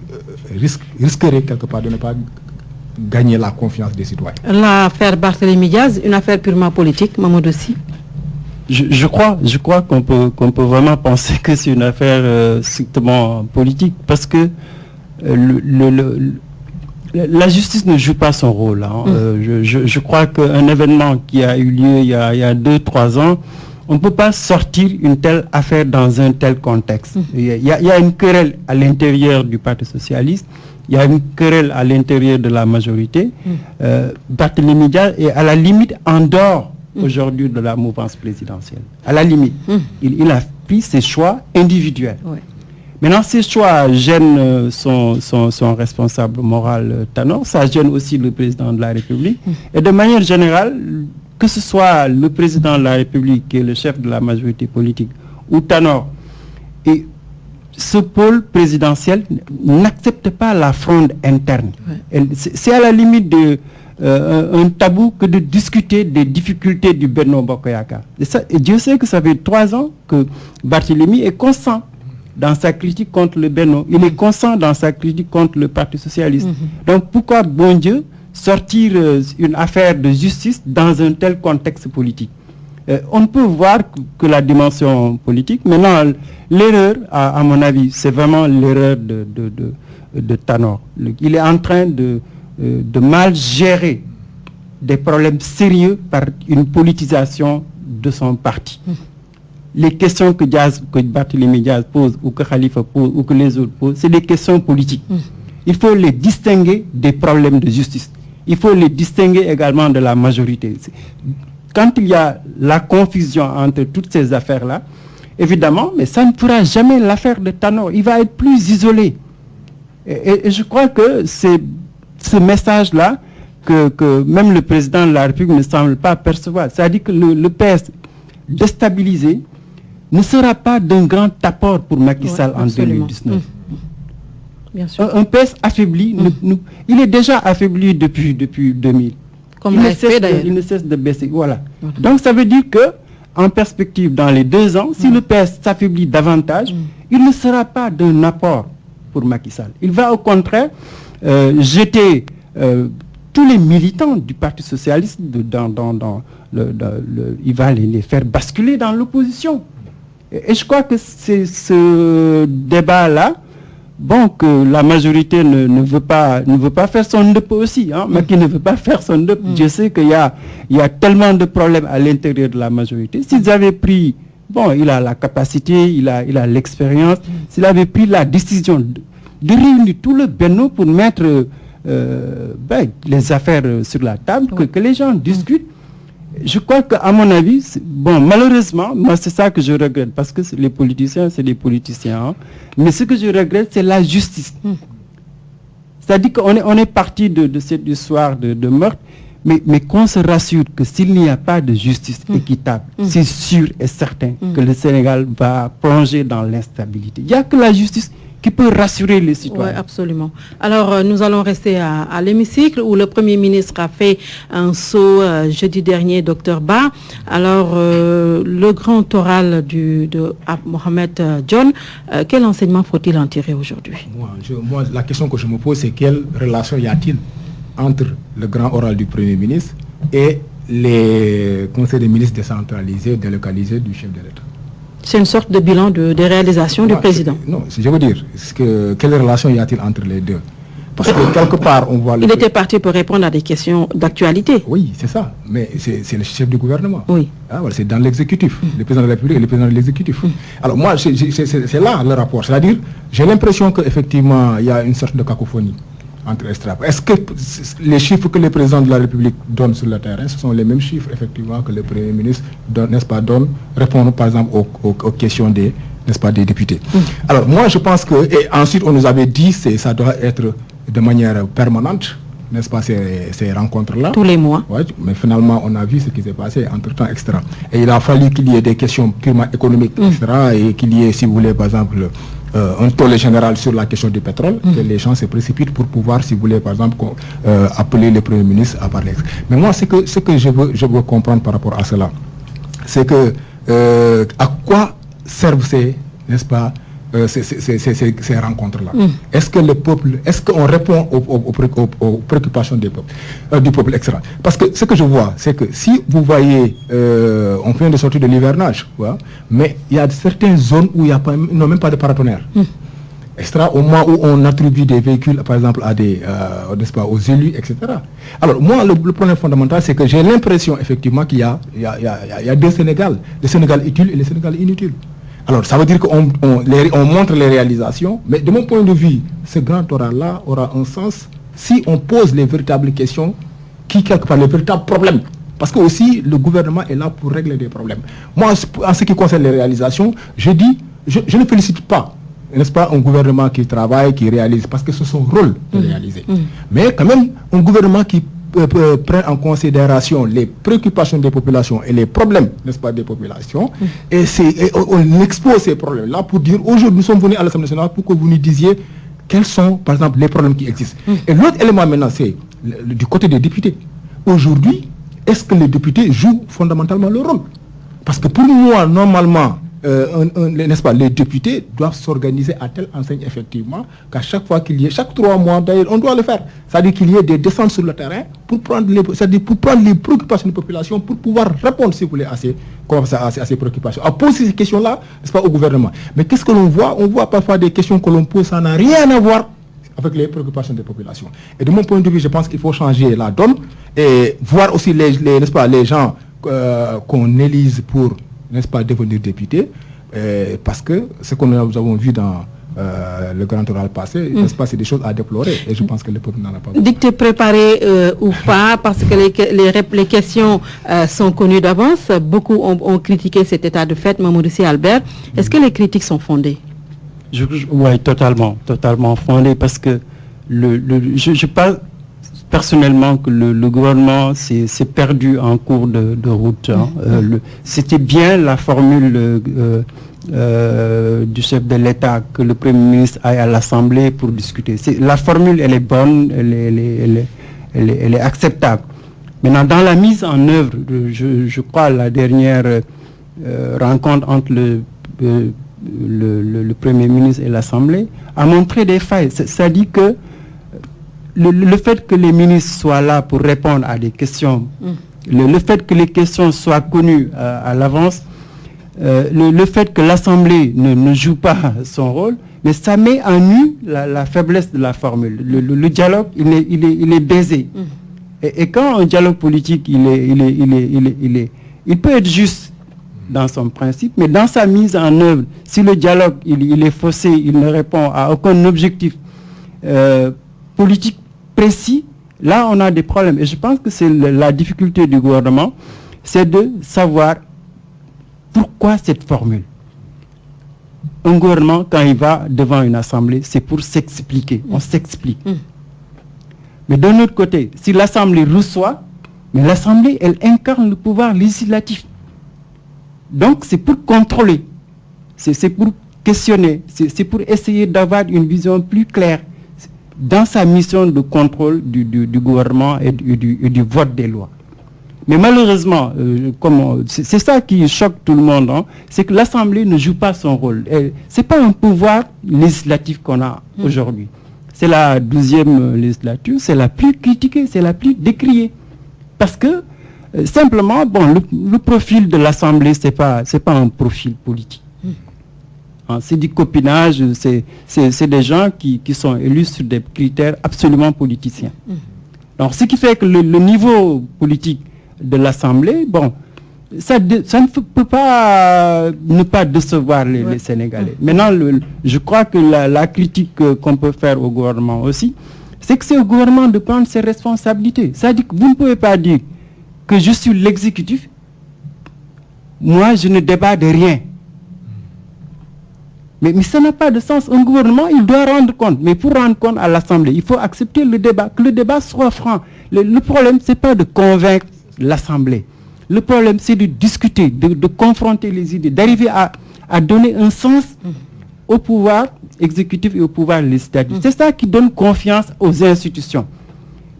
risqueraient quelque part de ne pas gagner la confiance des citoyens. L'affaire Barthélémy Diaz, une affaire purement politique, Mamadou Sy? Je crois qu'on peut vraiment penser que c'est une affaire strictement politique, parce que la justice ne joue pas son rôle. Je crois qu'un événement qui a eu lieu il y a 2-3 ans, on ne peut pas sortir une telle affaire dans un tel contexte. Il y a une querelle à l'intérieur du Parti socialiste, il y a une querelle à l'intérieur de la majorité. Barthélémy Diaz est à la limite en dehors aujourd'hui de la mouvance présidentielle. À la limite. Il a pris ses choix individuels. Maintenant, ces choix gênent son responsable moral Tanor, ça gêne aussi le président de la République. Et de manière générale, que ce soit le président de la République qui est le chef de la majorité politique ou Tanor, et ce pôle présidentiel n'accepte pas la fronde interne. C'est à la limite un tabou que de discuter des difficultés du Benno Bokk Yakaar. Et Dieu sait que ça fait 3 ans que Barthélémy est constant dans sa critique contre le Benno. Il est constant dans sa critique contre le Parti socialiste. Donc pourquoi, bon Dieu, sortir une affaire de justice dans un tel contexte politique? On peut voir que la dimension politique. Maintenant, l'erreur, à mon avis, c'est vraiment l'erreur de Tanor. Il est en train de mal gérer des problèmes sérieux par une politisation de son parti. Les questions que Barthélémy Diaz pose, ou que Khalifa pose, ou que les autres posent, c'est des questions politiques. Il faut les distinguer des problèmes de justice. Il faut les distinguer également de la majorité. Quand il y a la confusion entre toutes ces affaires-là, évidemment, mais ça ne fera jamais l'affaire de Tanor. Il va être plus isolé. Et je crois que c'est ce message-là que même le président de la République ne semble pas percevoir. C'est-à-dire que le PS déstabilisé ne sera pas d'un grand apport pour Macky Sall en 2019. Bien sûr. Un PS affaibli, il est déjà affaibli depuis 2000. Comme d'ailleurs. Il ne cesse de baisser. Voilà. Donc ça veut dire que, en perspective, dans les 2 ans, si le PS s'affaiblit davantage, il ne sera pas d'un apport pour Macky Sall. Il va au contraire jeter tous les militants du Parti socialiste il va les faire basculer dans l'opposition. Et je crois que c'est ce débat-là bon, que la majorité ne veut pas faire son ndep aussi, hein, mais qui ne veut pas faire son ndep. Je sais qu'il y a tellement de problèmes à l'intérieur de la majorité. S'ils avaient pris, bon, il a la capacité, il a l'expérience, s'il avait pris la décision de réunir tout le Benno pour mettre les affaires sur la table, que les gens discutent. Je crois qu'à mon avis, bon, malheureusement, moi c'est ça que je regrette, parce que les politiciens, c'est des politiciens, hein, mais ce que je regrette, c'est la justice. C'est-à-dire qu'on est parti de cette histoire de meurtre, mais qu'on se rassure que s'il n'y a pas de justice équitable, c'est sûr et certain que le Sénégal va plonger dans l'instabilité. Il n'y a que la justice qui peut rassurer les citoyens. Oui, absolument. Alors, nous allons rester à l'hémicycle où le Premier ministre a fait un saut jeudi dernier, Dr Ba. Alors, le grand oral de Mohamed Dionne, quel enseignement faut-il en tirer aujourd'hui? Moi, la question que je me pose, c'est quelle relation y a-t-il entre le grand oral du Premier ministre et les conseils des ministres décentralisés, délocalisés du chef de l'État? C'est une sorte de bilan des réalisations du président. Non, je veux dire, quelle relation y a-t-il entre les deux? Parce que quelque part, on voit... Il était parti pour répondre à des questions d'actualité. Oui, c'est ça. Mais c'est le chef du gouvernement. Oui. Ah, voilà, c'est dans l'exécutif. Le président de la République et le président de l'exécutif. Alors moi, c'est là le rapport. C'est-à-dire, j'ai l'impression qu'effectivement, il y a une sorte de cacophonie entre extra. Est-ce que les chiffres que le président de la République donne sur le terrain, ce sont les mêmes chiffres, effectivement, que le Premier ministre donne, n'est-ce pas, répondre, par exemple, aux questions des, n'est-ce pas, des députés. Alors, moi, je pense que, et ensuite, on nous avait dit que ça doit être de manière permanente, n'est-ce pas, ces rencontres-là. Tous les mois. Ouais, mais finalement, on a vu ce qui s'est passé entre-temps, etc. Et il a fallu qu'il y ait des questions purement économiques, etc., et qu'il y ait, si vous voulez, par exemple, un tollé général sur la question du pétrole, que les gens se précipitent pour pouvoir, si vous voulez, par exemple, appeler le Premier ministre à parler. Mais moi, ce que je veux comprendre par rapport à cela, c'est que à quoi servent ces, n'est-ce pas, ces rencontres-là? Est-ce que le peuple, est-ce qu'on répond aux préoccupations du peuple, etc. Parce que ce que je vois, c'est que si vous voyez, on vient de sortir de l'hivernage, mais il y a certaines zones où il n'y a même pas de paratonnerre. Extra, au moment où on attribue des véhicules, par exemple, à des, n'est-ce pas, aux élus, etc. Alors, moi, le problème fondamental, c'est que j'ai l'impression, effectivement, qu'il y a deux Sénégal, le Sénégal utile et le Sénégal inutile. Alors, ça veut dire qu'on montre les réalisations, mais de mon point de vue, ce grand oral-là aura un sens si on pose les véritables questions, quelque part, les véritables problèmes. Parce que aussi, le gouvernement est là pour régler des problèmes. Moi, en ce qui concerne les réalisations, je dis, je ne félicite pas, n'est-ce pas, un gouvernement qui travaille, qui réalise, parce que c'est son rôle de réaliser. Mais quand même, un gouvernement qui prend en considération les préoccupations des populations et les problèmes, n'est-ce pas, des populations, et on expose ces problèmes-là pour dire, aujourd'hui, nous sommes venus à l'Assemblée nationale pour que vous nous disiez quels sont, par exemple, les problèmes qui existent. Et l'autre élément maintenant, c'est du côté des députés. Aujourd'hui, est-ce que les députés jouent fondamentalement leur rôle? Parce que pour moi, normalement, n'est-ce pas, les députés doivent s'organiser à telle enseigne, effectivement, qu'à chaque fois qu'il y ait, chaque 3 mois, d'ailleurs, on doit le faire. C'est-à-dire qu'il y ait des descentes sur le terrain pour prendre les préoccupations de la population, pour pouvoir répondre, si vous voulez, à ces préoccupations, à poser ces questions-là, n'est-ce pas, au gouvernement. Mais qu'est-ce que l'on voit? On voit parfois des questions que l'on pose, ça n'a rien à voir avec les préoccupations des populations. Et de mon point de vue, je pense qu'il faut changer la donne et voir aussi n'est-ce pas, les gens qu'on élise pour, n'est-ce pas, devenir député, parce que ce que nous avons vu dans le grand oral passé, n'est-ce pas, c'est des choses à déplorer, et je pense que le peuple n'en a pas besoin. Dicté préparé ou pas, parce que les questions sont connues d'avance. Beaucoup ont critiqué cet état de fait, Mamoudou Sy Albert. Est-ce que les critiques sont fondées? Oui, totalement fondées, parce que je pense personnellement que le gouvernement s'est perdu en cours de route. C'était bien la formule du chef de l'État que le Premier ministre aille à l'Assemblée pour discuter. La formule, elle est bonne, elle est acceptable. Maintenant, dans la mise en œuvre, je crois la dernière rencontre entre le Premier ministre et l'Assemblée a montré des failles. C'est-à-dire que le fait que les ministres soient là pour répondre à des questions, le fait que les questions soient connues à l'avance, le fait que l'Assemblée ne joue pas son rôle, Mais ça met en nu la faiblesse de la formule. Le dialogue, il est baisé. Et quand un dialogue politique, il peut être juste dans son principe, mais dans sa mise en œuvre, si le dialogue, il est faussé, il ne répond à aucun objectif politique précis, là, on a des problèmes. Et je pense que c'est la difficulté du gouvernement, c'est de savoir pourquoi cette formule. Un gouvernement, quand il va devant une assemblée, c'est pour s'expliquer. On s'explique. Mais d'un autre côté, si l'assemblée reçoit, mais l'assemblée, elle incarne le pouvoir législatif. Donc, c'est pour contrôler. C'est pour questionner. C'est pour essayer d'avoir une vision plus claire dans sa mission de contrôle du gouvernement et du vote des lois. Mais malheureusement, c'est ça qui choque tout le monde, hein, c'est que l'Assemblée ne joue pas son rôle. Ce n'est pas un pouvoir législatif qu'on a aujourd'hui. C'est la 12e législature, c'est la plus critiquée, c'est la plus décriée. Parce que, simplement, bon, le profil de l'Assemblée, c'est pas un profil politique. C'est du copinage, c'est des gens qui sont élus sur des critères absolument politiciens. Donc, ce qui fait que le niveau politique de l'Assemblée, bon, ça ne peut pas ne pas décevoir les Sénégalais. Maintenant, je crois que la critique qu'on peut faire au gouvernement aussi, c'est que c'est au gouvernement de prendre ses responsabilités. C'est-à-dire que vous ne pouvez pas dire que je suis l'exécutif, moi je ne débat de rien. Mais ça n'a pas de sens. Un gouvernement, il doit rendre compte. Mais pour rendre compte à l'Assemblée, il faut accepter le débat, que le débat soit franc. Le problème, ce n'est pas de convaincre l'Assemblée. Le problème, c'est de discuter, de confronter les idées, d'arriver à donner un sens au pouvoir exécutif et au pouvoir législatif. C'est ça qui donne confiance aux institutions.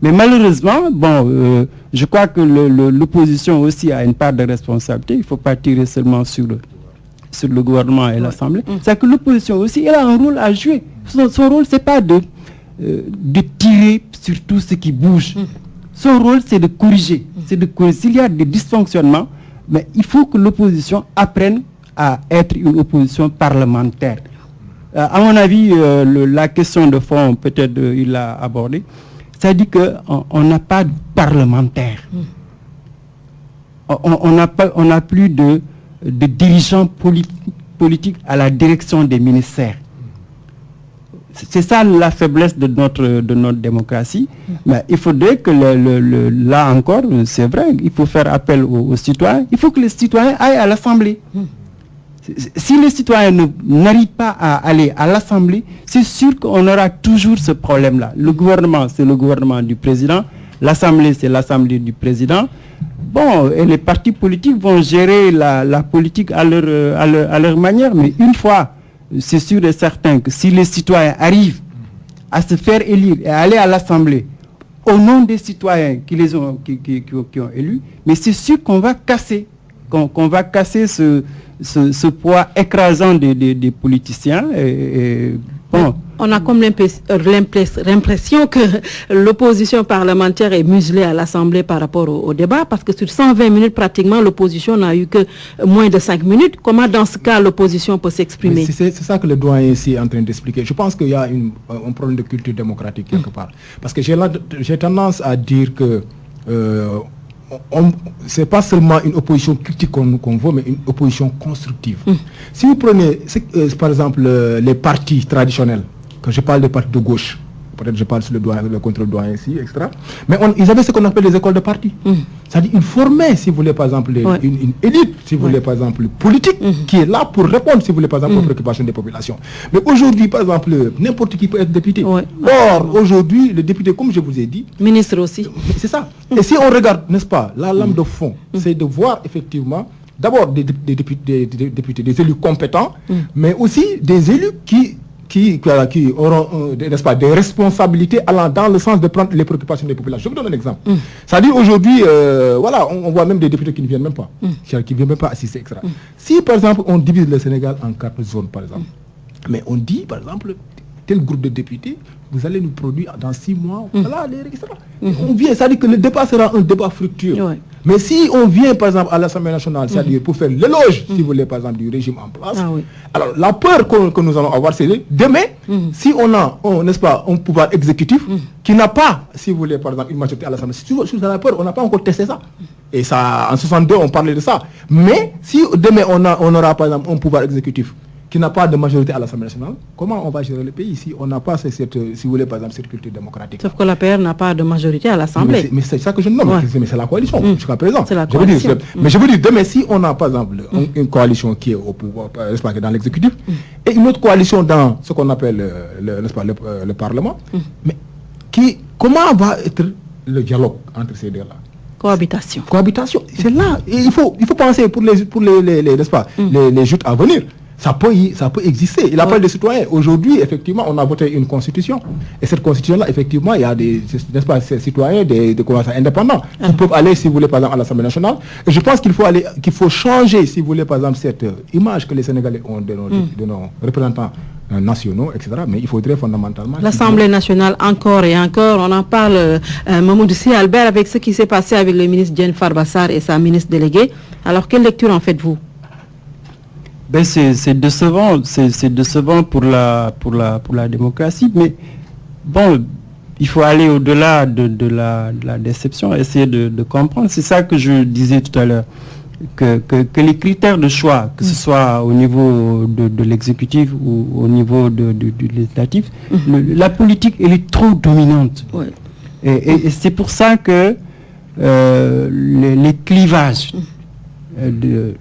Mais malheureusement, bon, je crois que l'opposition aussi a une part de responsabilité. Il ne faut pas tirer seulement sur le gouvernement et l'Assemblée. C'est que l'opposition aussi, elle a un rôle à jouer. Son rôle, ce n'est pas de tirer sur tout ce qui bouge. Son rôle, c'est de corriger. S'il y a des dysfonctionnements, mais il faut que l'opposition apprenne à être une opposition parlementaire. À mon avis, la question de fond, peut-être il l'a abordé, c'est-à-dire qu'on n'a pas de parlementaire. On n'a plus de dirigeants politiques à la direction des ministères. C'est ça la faiblesse de notre démocratie. Mais il faudrait que là encore, c'est vrai, il faut faire appel aux citoyens. Il faut que les citoyens aillent à l'Assemblée. Si les citoyens n'arrivent pas à aller à l'Assemblée, c'est sûr qu'on aura toujours ce problème-là. Le gouvernement, c'est le gouvernement du président. L'Assemblée, c'est l'Assemblée du président. Bon, et les partis politiques vont gérer la politique à leur manière. Mais une fois, c'est sûr et certain que si les citoyens arrivent à se faire élire et à aller à l'Assemblée au nom des citoyens qui ont élus, mais c'est sûr qu'on va casser, ce poids écrasant des politiciens. Bon. On a comme l'impression que l'opposition parlementaire est muselée à l'Assemblée par rapport au débat, parce que sur 120 minutes, pratiquement, l'opposition n'a eu que moins de 5 minutes. Comment, dans ce cas, l'opposition peut s'exprimer? C'est ça que le doyen ici est en train d'expliquer. Je pense qu'il y a un problème de culture démocratique quelque part. Parce que j'ai tendance à dire que c'est pas seulement une opposition critique qu'on veut, mais une opposition constructive. Si vous prenez, par exemple, les partis traditionnels, quand je parle des partis de gauche, peut-être je parle sur le contrôle doyen ici, etc. Mais ils avaient ce qu'on appelle les écoles de partis. C'est-à-dire ils formaient, si vous voulez, par exemple, une élite, si vous voulez, par exemple, politique, qui est là pour répondre, si vous voulez, par exemple, aux préoccupations des populations. Mais aujourd'hui, par exemple, n'importe qui peut être député. Or, aujourd'hui, le député, comme je vous ai dit... Ministre aussi. C'est ça. Et si on regarde, n'est-ce pas, la lame de fond, c'est de voir effectivement, d'abord des députés, des élus compétents, mais aussi des élus qui auront n'est-ce pas, des responsabilités allant dans le sens de prendre les préoccupations des populations. Je vous donne un exemple. C'est-à-dire aujourd'hui, voilà, on voit même des députés qui ne viennent même pas, qui ne viennent même pas assister, etc. Si par exemple on divise le Sénégal en 4 zones, par exemple, mais on dit par exemple tel groupe de députés, vous allez nous produire dans 6 mois, voilà, etc. On vient, ça dit que le débat sera un débat fructueux. Mais si on vient, par exemple, à l'Assemblée nationale, c'est-à-dire pour faire l'éloge, si vous voulez, par exemple, du régime en place, alors la peur que nous allons avoir, c'est demain, si on a, n'est-ce pas, un pouvoir exécutif qui n'a pas, si vous voulez, par exemple, une majorité à l'Assemblée, si on a la peur, on n'a pas encore testé ça. Et ça, en 62, on parlait de ça. Mais si demain, on aura, par exemple, un pouvoir exécutif qui n'a pas de majorité à l'Assemblée nationale, comment on va gérer le pays si on n'a pas cette, si vous voulez, par exemple, cette culture démocratique? Sauf que la PR n'a pas de majorité à l'Assemblée. Mais c'est ça que je nomme, mais c'est la coalition jusqu'à présent. C'est la coalition. Mais je veux dire, demain, si on a, par exemple, une coalition qui est au pouvoir, n'est-ce pas, dans l'exécutif, et une autre coalition dans ce qu'on appelle, n'est-ce pas, le Parlement, mais comment va être le dialogue entre ces deux-là? Cohabitation. C'est là. Et il faut penser pour les n'est-ce pas, les joutes à venir. Ça peut exister. Il appelle des citoyens. Aujourd'hui, effectivement, on a voté une constitution. Et cette constitution-là, effectivement, il y a des, n'est-ce pas, ces citoyens, des commerçants indépendants qui peuvent aller, si vous voulez, par exemple, à l'Assemblée nationale. Et je pense qu'il faut changer, si vous voulez, par exemple, cette image que les Sénégalais ont de nos représentants nationaux, etc. Mais il faudrait fondamentalement... L'Assemblée nationale, encore et encore, on en parle, Mamoudou Sy Albert, avec ce qui s'est passé avec le ministre Diène Farba Sarr et sa ministre déléguée. Alors, quelle lecture en faites-vous? Ben c'est décevant pour la démocratie, mais bon, il faut aller au-delà de la déception, essayer de comprendre. C'est ça que je disais tout à l'heure, que les critères de choix, que ce soit au niveau de l'exécutif ou au niveau du législatif, la politique, elle est trop dominante. Et c'est pour ça que les clivages...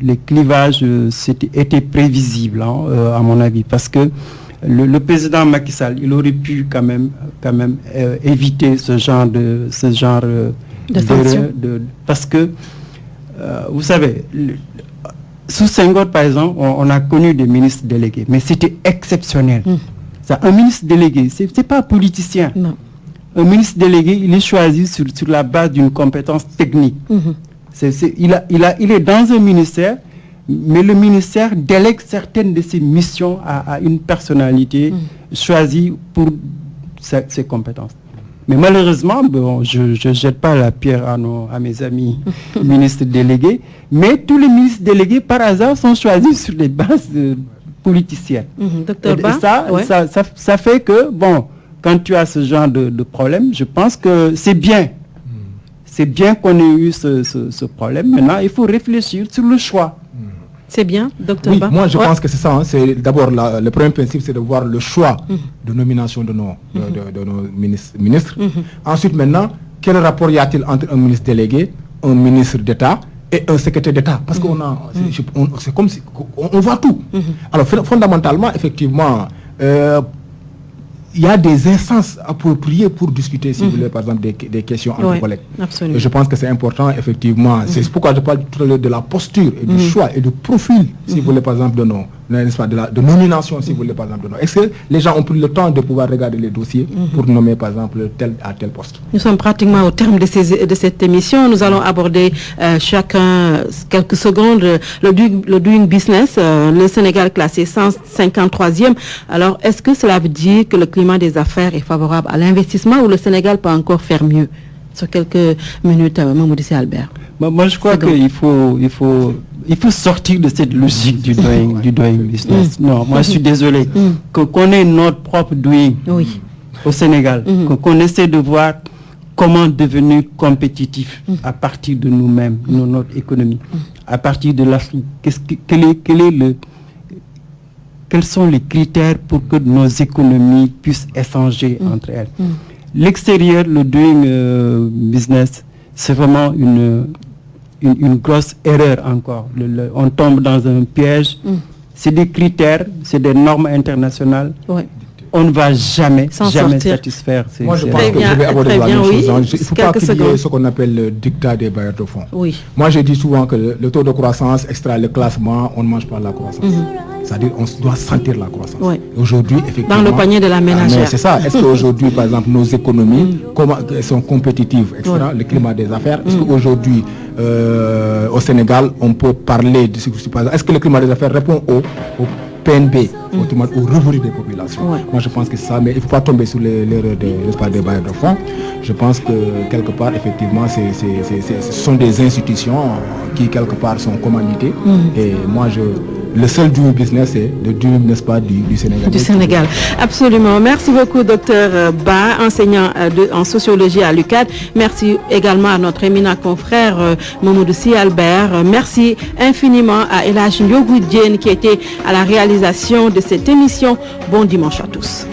les clivages étaient prévisibles, à mon avis, parce que le président Macky Sall, il aurait pu quand même éviter ce genre de parce que vous savez, sous Senghor par exemple, on a connu des ministres délégués, mais c'était exceptionnel. Un ministre délégué, c'est pas un politicien. Non. Un ministre délégué, il est choisi sur la base d'une compétence technique. Il est dans un ministère, mais le ministère délègue certaines de ses missions à une personnalité choisie pour ses compétences. Mais malheureusement, bon, je ne jette pas la pierre à mes amis ministres délégués, mais tous les ministres délégués, par hasard, sont choisis sur des bases politiciennes. Docteur Ba, ça fait que, bon, quand tu as ce genre de problème, je pense que c'est bien. C'est bien qu'on ait eu ce problème. Maintenant, il faut réfléchir sur le choix. C'est bien, docteur Ba. Moi, je pense que c'est ça. C'est d'abord le premier principe, c'est de voir le choix de nomination de nos ministres. Ensuite, maintenant, quel rapport y a-t-il entre un ministre délégué, un ministre d'État et un secrétaire d'État? Parce qu'on a, c'est comme si on voit tout. Alors, fondamentalement, effectivement, il y a des instances appropriées pour discuter, si vous voulez, par exemple, des questions entre collègues. Absolument. Et je pense que c'est important, effectivement. C'est pourquoi je parle tout à l'heure de la posture et du choix et du profil, si vous voulez, par exemple, de nomination, si vous voulez, par exemple, de nos. Est-ce que les gens ont pris le temps de pouvoir regarder les dossiers pour nommer, par exemple, tel à tel poste? Nous sommes pratiquement au terme de cette émission. Nous allons aborder chacun quelques secondes le doing business, le Sénégal classé 153e. Alors, est-ce que cela veut dire que le climat des affaires est favorable à l'investissement ou le Sénégal peut encore faire mieux? Sur quelques minutes, Mamoudou Sy Albert. Moi, je crois qu'il faut sortir de cette logique du doing business. Non, moi, je suis désolé. Qu'on ait notre propre doing au Sénégal, qu'on essaie de voir comment devenir compétitif à partir de nous-mêmes, notre économie, à partir de l'Afrique. Quels sont les critères pour que nos économies puissent échanger entre elles? L'extérieur, le doing business, c'est vraiment une grosse erreur encore. On tombe dans un piège. C'est des critères, c'est des normes internationales. On ne va jamais satisfaire. Moi, je pense que je vais aborder la même chose. Il ne faut pas qu'il y ait ce qu'on appelle le dictat des bailleurs de fonds. Moi, je dis souvent que le taux de croissance extrait le classement, on ne mange pas la croissance. C'est-à-dire qu'on doit sentir la croissance. Aujourd'hui, effectivement... Dans le panier de la ménagère. C'est ça. Est-ce qu'aujourd'hui, par exemple, nos économies sont compétitives, etc., le climat des affaires, est-ce qu'aujourd'hui, au Sénégal, on peut parler de... Est-ce que le climat des affaires répond aux PNB, autrement au revenu des populations. Ouais. Moi je pense que c'est ça, mais il ne faut pas tomber sur l'erreur des bailleurs de fonds. Je pense que quelque part, effectivement, ce sont des institutions qui quelque part sont commanditées. Et moi, le seul doing business, c'est le doing, n'est-ce pas, du Sénégal. Du Sénégal, absolument. Merci beaucoup, docteur Ba, enseignant en sociologie à l'UCAD. Merci également à notre éminent confrère Mamadou Sy Albert. Merci infiniment à El Hadj Ndiogou Diène qui était à la réalisation de cette émission. Bon dimanche à tous.